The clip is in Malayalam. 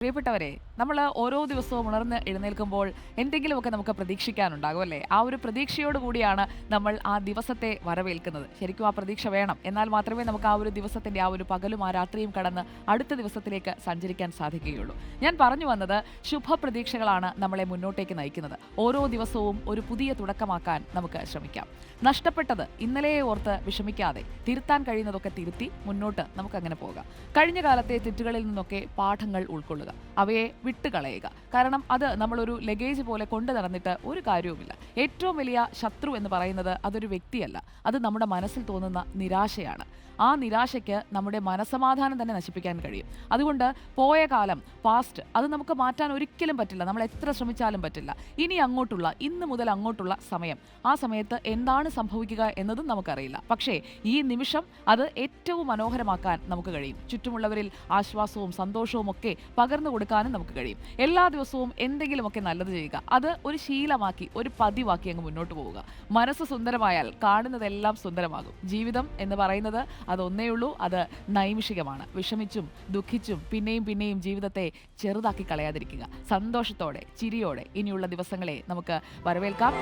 പ്രിയപ്പെട്ടവരെ, നമ്മൾ ഓരോ ദിവസവും ഉണർന്ന് എഴുന്നേൽക്കുമ്പോൾ എന്തെങ്കിലുമൊക്കെ നമുക്ക് പ്രതീക്ഷിക്കാനുണ്ടാകും അല്ലേ? ആ ഒരു പ്രതീക്ഷയോട് കൂടിയാണ് നമ്മൾ ആ ദിവസത്തെ വരവേൽക്കുന്നത്. ശരിക്കും ആ പ്രതീക്ഷ വേണം. എന്നാൽ മാത്രമേ നമുക്ക് ആ ഒരു ദിവസത്തിന്റെ ആ ഒരു പകലും ആ രാത്രിയും കടന്ന് അടുത്ത ദിവസത്തിലേക്ക് സഞ്ചരിക്കാൻ സാധിക്കുകയുള്ളൂ. ഞാൻ പറഞ്ഞു വന്നത് ശുഭപ്രതീക്ഷകളാണ് നമ്മളെ മുന്നോട്ടേക്ക് നയിക്കുന്നത്. ഓരോ ദിവസവും ഒരു പുതിയ തുടക്കമാക്കാൻ നമുക്ക് ശ്രമിക്കാം. നഷ്ടപ്പെട്ടത് ഇന്നലെയെ ഓർത്ത് വിഷമിക്കാതെ തിരുത്താൻ കഴിയുന്നതൊക്കെ തിരുത്തി മുന്നോട്ട് നമുക്കങ്ങനെ പോകാം. കഴിഞ്ഞ കാലത്തെ തെറ്റുകളിൽ നിന്നൊക്കെ പാഠങ്ങൾ ഉൾക്കൊള്ളുക, അവയെ വിട്ടുകളയുക. കാരണം അത് നമ്മളൊരു ലഗേജ് പോലെ കൊണ്ടു നടന്നിട്ട് ഒരു കാര്യവുമില്ല. ഏറ്റവും വലിയ ശത്രു എന്ന് പറയുന്നത് അതൊരു വ്യക്തിയല്ല, അത് നമ്മുടെ മനസ്സിൽ തോന്നുന്ന നിരാശയാണ്. ആ നിരാശയ്ക്ക് നമ്മുടെ മനസ്സമാധാനം തന്നെ നശിപ്പിക്കാൻ കഴിയും. അതുകൊണ്ട് പോയ കാലം, പാസ്റ്റ്, അത് നമുക്ക് മാറ്റാൻ ഒരിക്കലും പറ്റില്ല. നമ്മൾ എത്ര ശ്രമിച്ചാലും പറ്റില്ല. ഇനി അങ്ങോട്ടുള്ള, ഇന്ന് മുതൽ അങ്ങോട്ടുള്ള സമയം, ആ സമയത്ത് എന്താണ് സംഭവിക്കുക എന്നതും നമുക്കറിയില്ല. പക്ഷേ ഈ നിമിഷം അത് ഏറ്റവും മനോഹരമാക്കാൻ നമുക്ക് കഴിയും. ചുറ്റുമുള്ളവരിൽ ആശ്വാസവും സന്തോഷവും ഒക്കെ പകർന്നു കൊടുക്കാനും നമുക്ക് കഴിയും. എല്ലാ ദിവസവും എന്തെങ്കിലുമൊക്കെ നല്ലത് ചെയ്യുക, അത് ഒരു ശീലമാക്കി, ഒരു പതിവാക്കി അങ്ങ് മുന്നോട്ട് പോവുക. മനസ്സ് സുന്ദരമായാൽ കാണുന്നതെല്ലാം സുന്ദരമാകും. ജീവിതം എന്ന് പറയുന്നത് അതൊന്നേയുള്ളൂ, അത് നൈമിഷികമാണ്. വിഷമിച്ചും ദുഃഖിച്ചും പിന്നെയും പിന്നെയും ജീവിതത്തെ ചെറുതാക്കി കളയാതിരിക്കുക. സന്തോഷത്തോടെ, ചിരിയോടെ ഇനിയുള്ള ദിവസങ്ങളെ നമുക്ക് വരവേൽക്കാം.